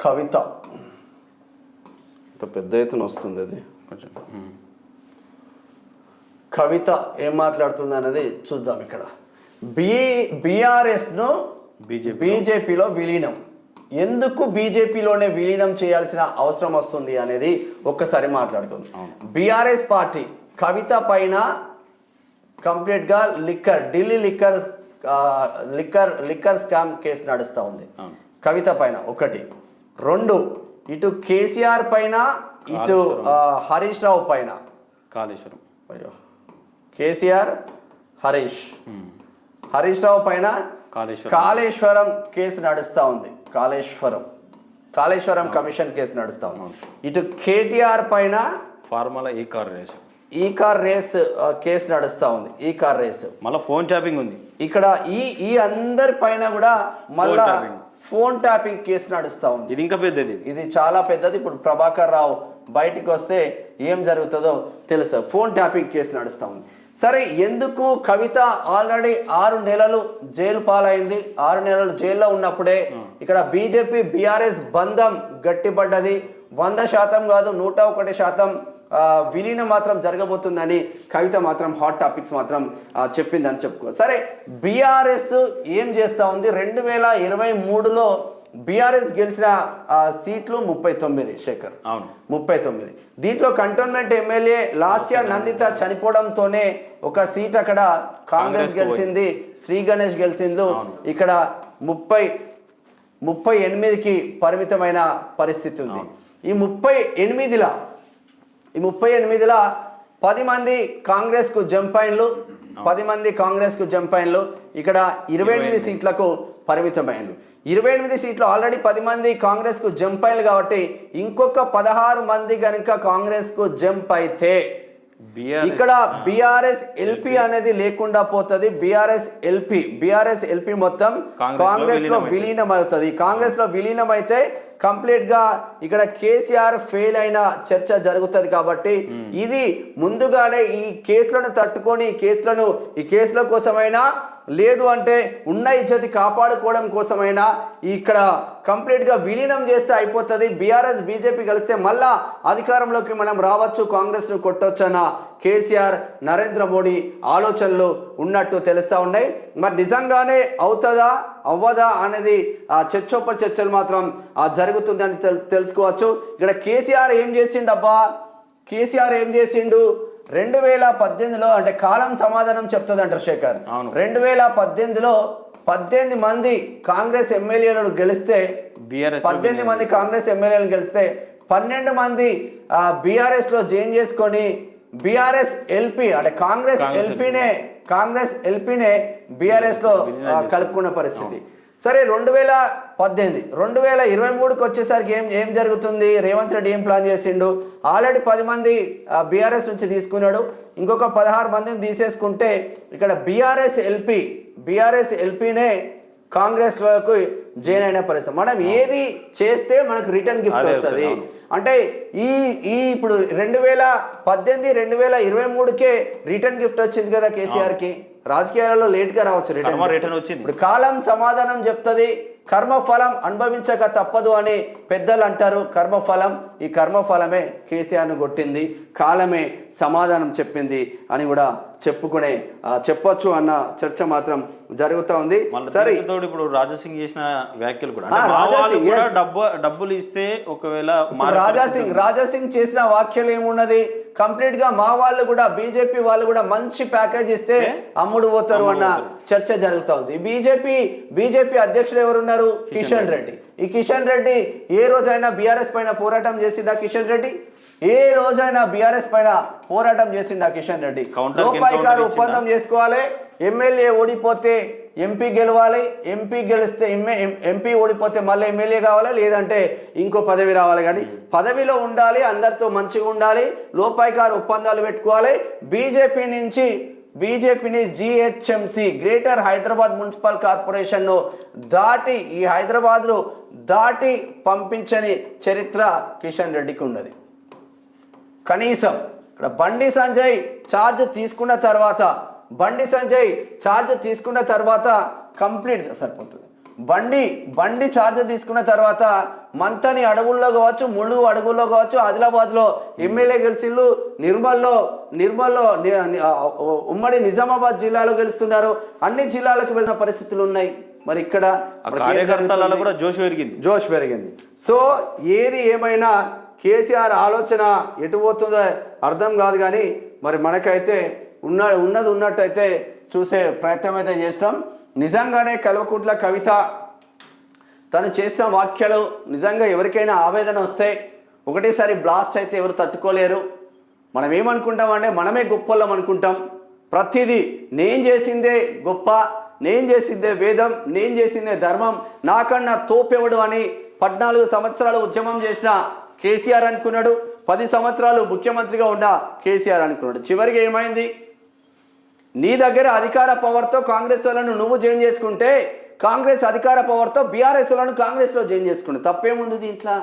కవిత పెద్ద ఎత్తున వస్తుంది అది కొంచెం. కవిత ఏం మాట్లాడుతుంది అనేది చూద్దాం. ఇక్కడ బీఆర్ఎస్ను బీజేపీలో విలీనం, ఎందుకు బీజేపీలోనే విలీనం చేయాల్సిన అవసరం వస్తుంది అనేది ఒక్కసారి మాట్లాడుతుంది. బీఆర్ఎస్ పార్టీ కవిత పైన కంప్లీట్గా ఢిల్లీ లిక్కర్ స్కామ్ కేసు నడుస్తూ ఉంది కవిత పైన. ఒకటి. రెండు, ఇటు కేసీఆర్ పైన, ఇటు హరీష్ రావు పైన, కాళేశ్వరం, కేసీఆర్ హరీష్ రావు పైన కాళేశ్వరం కేసు నడుస్తూ ఉంది. కాళేశ్వరం కమిషన్ కేసు నడుస్తూ ఉంది. ఇటు కేటీఆర్ పైన ఫార్ములా ఈ కార్ రేస్ కేసు నడుస్తూ ఉంది. ఈ కార్ రేస్ మళ్ళీ ఫోన్ ట్యాపింగ్ ఉంది ఇక్కడ. ఈ అందరి పైన కూడా మళ్ళా ఫోన్ ట్యాపింగ్ కేసు నడుస్తూ ఉంది. ఇది ఇంకా పెద్దది, ఇది చాలా పెద్దది. ఇప్పుడు ప్రభాకర్ రావు బయటికి వస్తే ఏం జరుగుతుందో తెలుసు. ఫోన్ ట్యాపింగ్ కేసు నడుస్తూ ఉంది. సరే, ఎందుకు కవిత ఆల్రెడీ 6 నెలలు జైలు పాలైంది. 6 నెలలు జైల్లో ఉన్నప్పుడే ఇక్కడ బీజేపీ బీఆర్ఎస్ బంధం గట్టిపడ్డది. 100% కాదు 101% విలీనం మాత్రం జరగబోతుందని కవిత మాత్రం హాట్ టాపిక్స్ మాత్రం చెప్పిందని చెప్పుకో. సరే, బీఆర్ఎస్ ఏం చేస్తూ ఉంది? 2023లో బీఆర్ఎస్ గెలిచిన సీట్లు 39 శేఖర్, 39. దీంట్లో కంటోన్మెంట్ ఎమ్మెల్యే లాస్యా నందిత చనిపోవడంతోనే ఒక సీట్ అక్కడ కాంగ్రెస్ గెలిచింది, శ్రీ గణేష్ గెలిచింది. ఇక్కడ 38కి పరిమితమైన పరిస్థితి ఉంది. ఈ 38లా 10 మంది కాంగ్రెస్కు జంప్ అయిన్లు, 10 మంది కాంగ్రెస్కు జంప్ అయిన్లు. ఇక్కడ 28 సీట్లకు పరిమితమైనలు. 28 సీట్లు ఆల్రెడీ 10 మంది కాంగ్రెస్కు జంప్ అయిన్లు కాబట్టి ఇంకొక 16 మంది కనుక కాంగ్రెస్కు జంప్ అయితే ఇక్కడ బీఆర్ఎస్ ఎల్పీ అనేది లేకుండా పోతుంది. బీఆర్ఎస్ ఎల్పీ మొత్తం కాంగ్రెస్ లో విలీనం అవుతుంది. కాంగ్రెస్ లో విలీనం అయితే కంప్లీట్ గా ఇక్కడ కేసీఆర్ ఫెయిల్ అయిన చర్చ జరుగుతుంది. కాబట్టి ఇది ముందుగానే ఈ కేసులను తట్టుకొని ఈ కేసుల కోసమైనా, లేదు అంటే ఉన్న ఇజ్జతి కాపాడుకోవడం కోసమైనా ఇక్కడ కంప్లీట్గా విలీనం చేస్తే అయిపోతుంది. బీఆర్ఎస్ బీజేపీ కలిస్తే మళ్ళా అధికారంలోకి మనం రావచ్చు, కాంగ్రెస్ను కొట్టొచ్చు అన్న కేసీఆర్ నరేంద్ర మోడీ ఆలోచనలు ఉన్నట్టు తెలుస్తూ ఉన్నాయి. మరి నిజంగానే అవుతుందా అవ్వదా అనేది చర్చలు మాత్రం జరుగుతుందని తెలుసుకోవచ్చు. ఇక్కడ కేసీఆర్ ఏం చేసిండబ్బా? కేసీఆర్ ఏం చేసిండు? 2018లో అంటే కాలం సమాధానం చెప్తుంది అంటారు శేఖర్. 2018లో 18 మంది కాంగ్రెస్ ఎమ్మెల్యేలను గెలిస్తే 18 మంది కాంగ్రెస్ ఎమ్మెల్యేలను గెలిస్తే 12 మంది బీఆర్ఎస్ లో జాయిన్ చేసుకొని బీఆర్ఎస్ ఎల్పీ అంటే కాంగ్రెస్ ఎల్పీనే బీఆర్ఎస్ లో కలుపుకున్న పరిస్థితి. సరే, 2023కి వచ్చేసరికి ఏం జరుగుతుంది? రేవంత్ రెడ్డి ఏం ప్లాన్ చేసిండు? ఆల్రెడీ 10 మంది బీఆర్ఎస్ నుంచి తీసుకున్నాడు, ఇంకొక 16 మందిని తీసేసుకుంటే ఇక్కడ బీఆర్ఎస్ ఎల్పీనే కాంగ్రెస్ లోకి జాయిన్ అయిన పరిస్థితి. మనం ఏది చేస్తే మనకు రిటర్న్ గిఫ్ట్ వస్తుంది అంటే ఇప్పుడు 2018 2023కే రిటర్న్ గిఫ్ట్ వచ్చింది కదా కేసీఆర్ కి. రాజకీయాలలో లేట్ గా రావచ్చు రిటర్న్ వచ్చింది. ఇప్పుడు కాలం సమాధానం చెప్తుంది. కర్మఫలం అనుభవించక తప్పదు అని పెద్దలు అంటారు. ఈ కర్మఫలమే కేసీఆర్ను కొట్టింది, కాలమే సమాధానం చెప్పింది అని కూడా చెప్పొచ్చు అన్న చర్చ మాత్రం జరుగుతూ ఉంది. సరే, ఇప్పుడు రాజాసింగ్ చేసిన వ్యాఖ్యలు కూడా డబ్బులు ఇస్తే ఒకవేళ రాజాసింగ్ చేసిన వ్యాఖ్యలు ఏమున్నది? కంప్లీట్ గా మా వాళ్ళు కూడా బీజేపీ వాళ్ళు కూడా మంచి ప్యాకేజ్ ఇస్తే అమ్ముడు పోతారు అన్న చర్చ జరుగుతూ ఉంది. బీజేపీ అధ్యక్షుడు ఎవరున్నారు? కిషన్ రెడ్డి. ఈ కిషన్ రెడ్డి ఏ రోజైనా బీఆర్ఎస్ పైన పోరాటం చేసిండా? కిషన్ రెడ్డి ఏ రోజైనా బీఆర్ఎస్ పైన పోరాటం చేసిండా? కిషన్ రెడ్డి లోపాయికారు ఒప్పందం చేసుకోవాలి. ఎమ్మెల్యే ఓడిపోతే ఎంపీ గెలవాలి, ఎంపీ ఓడిపోతే మళ్ళీ ఎమ్మెల్యే కావాలి, లేదంటే ఇంకో పదవి రావాలి. కానీ పదవిలో ఉండాలి, అందరితో మంచిగా ఉండాలి, లోపాయికారు ఒప్పందాలు పెట్టుకోవాలి. బీజేపీని జిహెచ్ఎంసి గ్రేటర్ హైదరాబాద్ మున్సిపల్ కార్పొరేషన్ను దాటి ఈ హైదరాబాద్లో దాటి పంపించని చరిత్ర కిషన్ రెడ్డికి ఉన్నది. కనీసం ఇక్కడ బండి సంజయ్ ఛార్జ్ తీసుకున్న తర్వాత కంప్లీట్గా సరిపోతుంది. బండి ఛార్జ్ తీసుకున్న తర్వాత మంతని అడవుల్లో కావచ్చు, ములుగు అడవుల్లో కావచ్చు, ఆదిలాబాద్లో ఎమ్మెల్యే గెలిచిళ్ళు, నిర్మల్లో ఉమ్మడి నిజామాబాద్ జిల్లాలో గెలుస్తున్నారు. అన్ని జిల్లాలకు వెళ్ళిన పరిస్థితులు ఉన్నాయి. మరి ఇక్కడ కార్యకర్తలలో కూడా జోష్ పెరిగింది. సో ఏది ఏమైనా కేసీఆర్ ఆలోచన ఎటు పోతుందో అర్థం కాదు. కానీ మరి మనకైతే ఉన్నది ఉన్నట్టయితే చూసే ప్రయత్నం అయితే చేస్తాం. నిజంగానే కల్వకుంట్ల కవిత తను చేసిన వ్యాఖ్యలు నిజంగా ఎవరికైనా ఆవేదన వస్తే ఒకటేసారి బ్లాస్ట్ అయితే ఎవరు తట్టుకోలేరు. మనం ఏమనుకుంటామంటే మనమే గొప్పలం అనుకుంటాం. ప్రతిదీ నేను చేసిందే గొప్ప, నేను చేసిందే వేదం, నేను చేసిందే ధర్మం, నాకన్నా తోపెవడు అని 14 సంవత్సరాలు ఉద్యమం చేసిన కేసీఆర్ అనుకున్నాడు. 10 సంవత్సరాలు ముఖ్యమంత్రిగా ఉన్న కేసీఆర్ అనుకున్నాడు. చివరికి ఏమైంది? నీ దగ్గర అధికార పవర్తో కాంగ్రెస్ వాళ్ళను నువ్వు జాయిన్ చేసుకుంటే, కాంగ్రెస్ అధికార పవర్తో బీఆర్ఎస్ వాళ్ళను కాంగ్రెస్లో జాయిన్ చేసుకుంటే తప్పేముంది దీంట్లో?